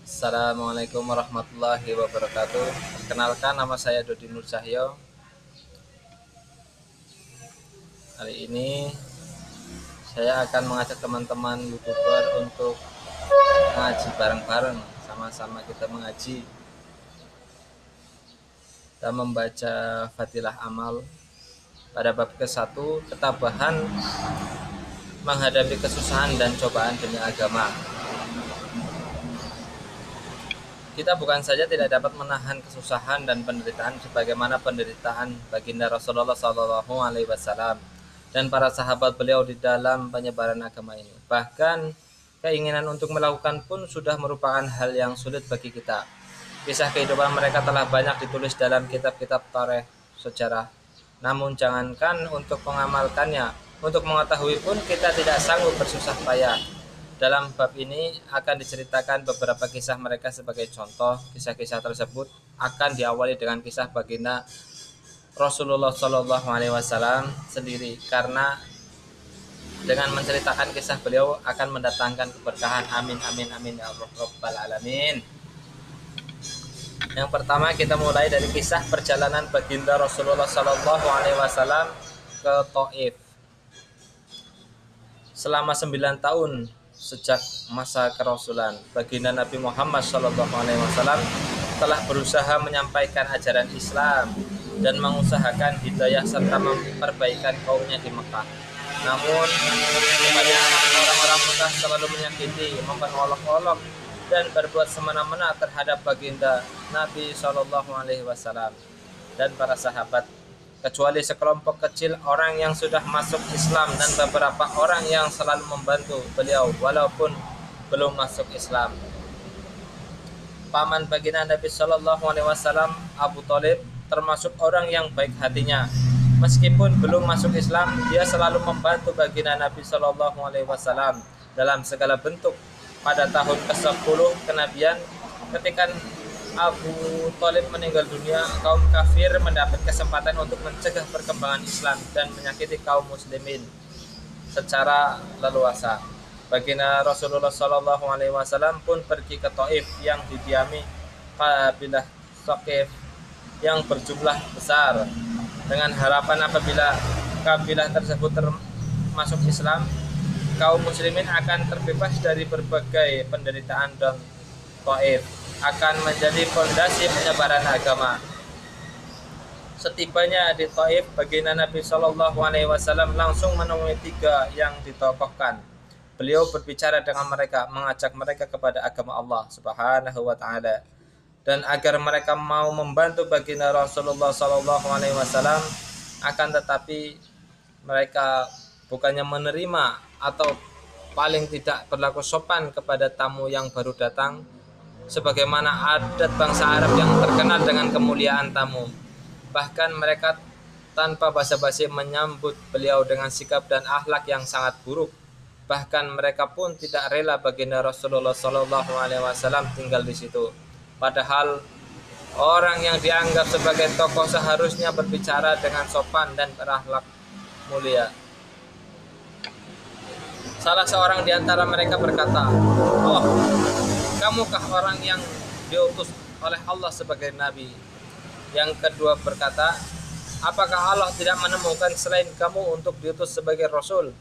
Assalamualaikum warahmatullahi wabarakatuh. Perkenalkan, nama saya Dodi Nur Cahyo. Hari ini saya akan mengajak teman-teman YouTuber untuk mengaji bareng-bareng. Sama-sama kita mengaji dan membaca Fadilah Amal pada bab ke-1, ketabahan menghadapi kesusahan dan cobaan demi agama. Kita bukan saja tidak dapat menahan kesusahan dan penderitaan sebagaimana penderitaan baginda Rasulullah SAW dan para sahabat beliau di dalam penyebaran agama ini. Bahkan keinginan untuk melakukan pun sudah merupakan hal yang sulit bagi kita. Kisah kehidupan mereka telah banyak ditulis dalam kitab-kitab tarikh sejarah. Namun jangankan untuk mengamalkannya, untuk mengetahui pun kita tidak sanggup bersusah payah. Dalam bab ini akan diceritakan beberapa kisah mereka sebagai contoh. Kisah-kisah tersebut akan diawali dengan kisah baginda Rasulullah SAW sendiri, karena dengan menceritakan kisah beliau akan mendatangkan keberkahan. Amin amin amin ya rabbal alamin. Yang pertama, kita mulai dari kisah perjalanan baginda Rasulullah SAW ke Taif. Selama 9 tahun sejak masa kerasulan, baginda Nabi Muhammad SAW telah berusaha menyampaikan ajaran Islam dan mengusahakan hidayah serta memperbaikan kaumnya di Mekah. Namun, kebanyakan orang-orang Mekah selalu menyakiti, memperolok-olok, dan berbuat semena-mena terhadap baginda Nabi SAW dan para sahabat, kecuali sekelompok kecil orang yang sudah masuk Islam dan beberapa orang yang selalu membantu beliau walaupun belum masuk Islam. Paman baginda Nabi SAW, Abu Thalib, termasuk orang yang baik hatinya. Meskipun belum masuk Islam, dia selalu membantu baginda Nabi SAW dalam segala bentuk. Pada tahun ke-10 kenabian, ketika Abu Thalib meninggal dunia, kaum kafir mendapat kesempatan untuk mencegah perkembangan Islam dan menyakiti kaum muslimin secara leluasa. Baginda Rasulullah SAW pun pergi ke Taif yang didiami kabilah Thaqif yang berjumlah besar, dengan harapan apabila kabilah tersebut termasuk Islam, kaum muslimin akan terbebas dari berbagai penderitaan dan Taif akan menjadi fondasi penyebaran agama. Setibanya di Taif, baginda Nabi SAW langsung menemui 3 yang ditokohkan. Beliau berbicara dengan mereka, mengajak mereka kepada agama Allah Subhanahu wa Ta'ala, dan agar mereka mau membantu baginda Rasulullah SAW. Akan tetapi mereka bukannya menerima atau paling tidak berlaku sopan kepada tamu yang baru datang, sebagaimana adat bangsa Arab yang terkenal dengan kemuliaan tamu. Bahkan mereka tanpa basa-basi menyambut beliau dengan sikap dan akhlak yang sangat buruk. Bahkan mereka pun tidak rela baginda Rasulullah SAW tinggal di situ. Padahal orang yang dianggap sebagai tokoh seharusnya berbicara dengan sopan dan berakhlak mulia. Salah seorang di antara mereka berkata, "Oh, kamukah orang yang diutus oleh Allah sebagai nabi?" Yang kedua berkata, "Apakah Allah tidak menemukan selain kamu untuk diutus sebagai rasul?"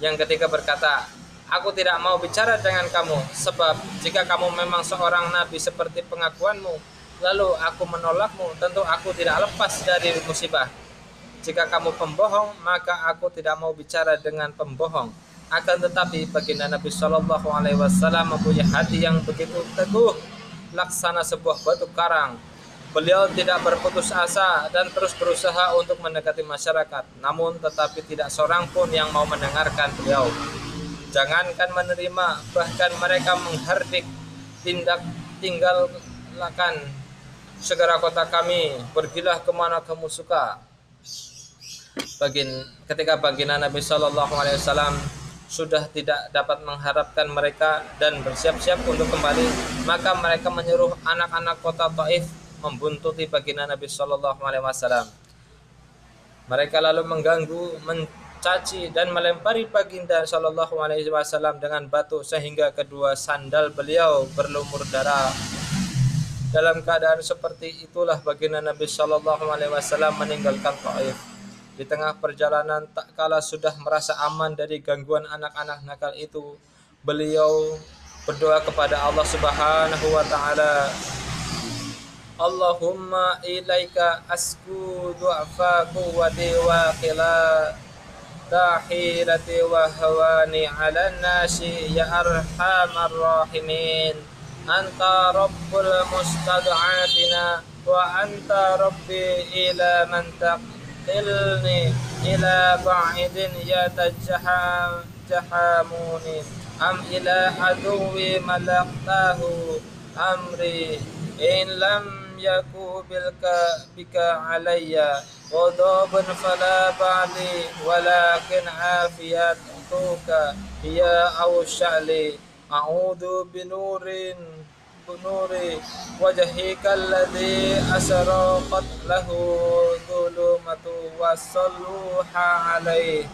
Yang ketiga berkata, "Aku tidak mau bicara dengan kamu, sebab jika kamu memang seorang nabi seperti pengakuanmu, lalu aku menolakmu, tentu aku tidak lepas dari musibah. Jika kamu pembohong, maka aku tidak mau bicara dengan pembohong." Akan tetapi baginda Nabi SAW mempunyai hati yang begitu teguh, laksana sebuah batu karang. Beliau tidak berputus asa dan terus berusaha untuk mendekati masyarakat. Namun tetapi tidak seorang pun yang mau mendengarkan beliau. Jangankan menerima, bahkan mereka menghardik, tinggalkan segera kota kami, pergilah kemana kamu suka. Ketika baginda Nabi SAW sudah tidak dapat mengharapkan mereka dan bersiap-siap untuk kembali, maka mereka menyuruh anak-anak kota Taif membuntuti baginda Nabi SAW. Mereka lalu mengganggu, mencaci dan melempari baginda Shallallahu Alaihi Wasallam dengan batu sehingga kedua sandal beliau berlumur darah. Dalam keadaan seperti itulah baginda Nabi Shallallahu Alaihi Wasallam meninggalkan Taif. Di tengah perjalanan tak kala sudah merasa aman dari gangguan anak-anak nakal itu, beliau berdoa kepada Allah Subhanahu wa taala, Allahumma ilaika asku du'afa quwwati wa qila tahirati wa hawani ala nasi ya arhamar rahimin anta rabbul mustad'afina wa anta rabbi ila man taqilni ila ba'idin ya jahamuni am ila aduwi malaktahu amri in lam yaku bika alayya ghadabun fala ba'li walakin afiyatuka hiya awsha'li a'udhu binuri wajhika alladhi asraqat lahu dhulumatu wasalluha alayhi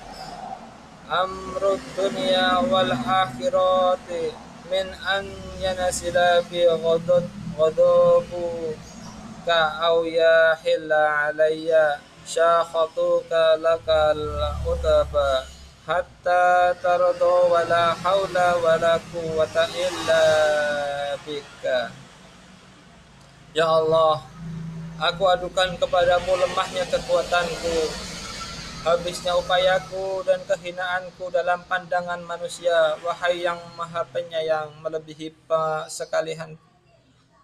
amrud dunya wal akhirati min an yanasila bi ghadabu ka aw yahilla alayya syakhatuka lakal utaba hatta tardo wala haula wala quwwata illa bika. Ya Allah, aku adukan kepadamu lemahnya kekuatanku, habisnya upayaku dan kehinaanku dalam pandangan manusia. Wahai yang maha penyayang melebihi sekalian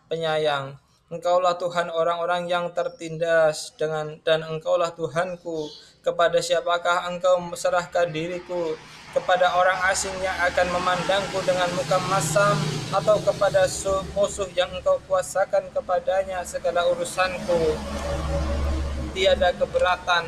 penyayang, Engkaulah Tuhan orang-orang yang tertindas dan Engkaulah Tuhanku. Kepada siapakah Engkau serahkan diriku? Kepada orang asing yang akan memandangku dengan muka masam, atau kepada musuh yang Engkau kuasakan kepadanya segala urusanku? Tiada keberatan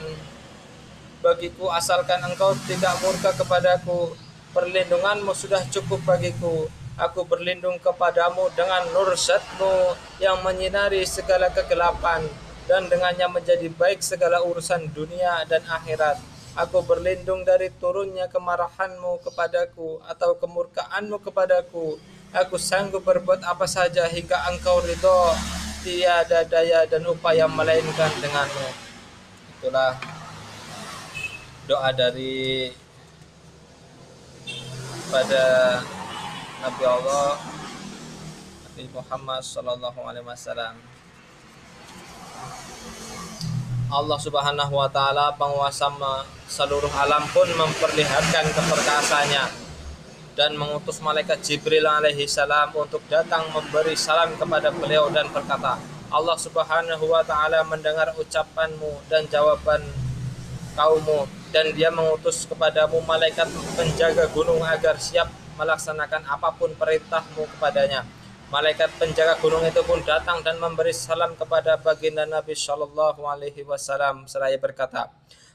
bagiku asalkan Engkau tidak murka kepadaku. Perlindunganmu sudah cukup bagiku. Aku berlindung kepadamu dengan nur zat-Mu yang menyinari segala kegelapan, dan dengannya menjadi baik segala urusan dunia dan akhirat. Aku berlindung dari turunnya kemarahan-Mu kepadaku atau kemurkaan-Mu kepadaku. Aku sanggup berbuat apa saja hingga Engkau ridho. Tiada daya dan upaya melainkan denganmu. Itulah doa dari pada Nabi Allah Nabi Muhammad Sallallahu Alaihi Wasallam. Allah Subhanahu Wa Taala penguasa seluruh alam pun memperlihatkan keperkasaannya dan mengutus malaikat Jibril alaihi salam untuk datang memberi salam kepada beliau dan berkata, Allah Subhanahu Wa Taala mendengar ucapanmu dan jawaban kaummu, dan dia mengutus kepadamu malaikat penjaga gunung agar siap melaksanakan apapun perintahmu kepadanya. Malaikat penjaga gunung itu pun datang dan memberi salam kepada baginda Nabi Shallallahu Alaihi Wasallam seraya berkata,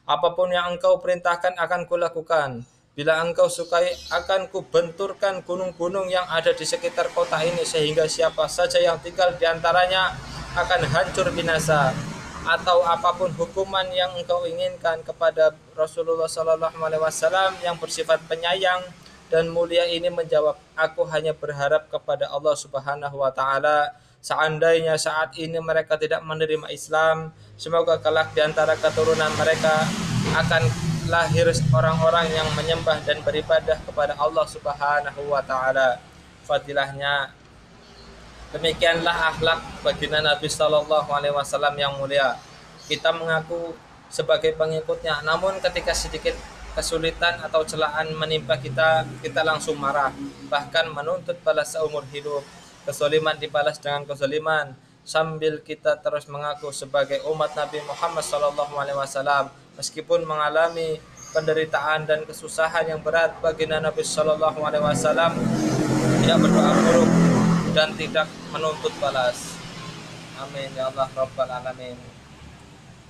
apapun yang engkau perintahkan akan kulakukan. Bila engkau sukai akan kubenturkan gunung-gunung yang ada di sekitar kota ini sehingga siapa saja yang tinggal di antaranya akan hancur binasa. Atau apapun hukuman yang engkau inginkan kepada Rasulullah Shallallahu Alaihi Wasallam yang bersifat penyayang dan mulia ini menjawab, aku hanya berharap kepada Allah Subhanahu Wa Taala. Seandainya saat ini mereka tidak menerima Islam, semoga kelak di antara keturunan mereka akan lahir orang-orang yang menyembah dan beribadah kepada Allah Subhanahu Wa Taala. Fadilahnya, demikianlah akhlak baginda Nabi Sallallahu Alaihi Wasallam yang mulia. Kita mengaku sebagai pengikutnya, namun ketika sedikit kesulitan atau celaan menimpa kita, kita langsung marah, bahkan menuntut balas seumur hidup. Kezaliman dibalas dengan kezaliman, sambil kita terus mengaku sebagai umat Nabi Muhammad SAW. Meskipun mengalami penderitaan dan kesusahan yang berat, baginda Nabi SAW tidak berdoa buruk dan tidak menuntut balas. Amin ya Allah Rabbal Alamin.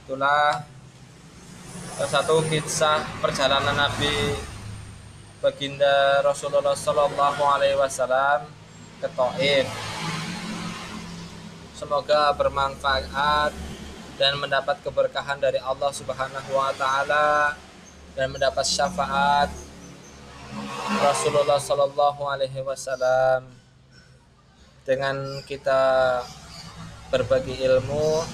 Itulah satu kisah perjalanan Nabi baginda Rasulullah Sallallahu Alaihi Wasallam ke Taif. Semoga bermanfaat dan mendapat keberkahan dari Allah Subhanahu Wa Taala. dan mendapat syafaat Rasulullah Shallallahu Alaihi Wasallam. Dengan kita berbagi ilmu,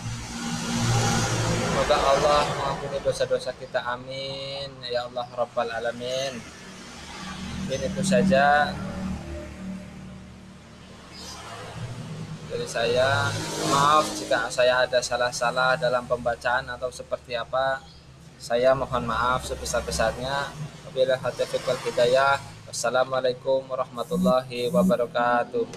semoga Allah mengampuni dosa-dosa kita, amin ya Allah Rabbal Alamin. Ini itu saja dari saya. Maaf jika saya ada salah-salah dalam pembacaan atau seperti apa, saya mohon maaf sebesar-besarnya. Wabillahi taufiq wal hidayah. Wassalamualaikum warahmatullahi wabarakatuh.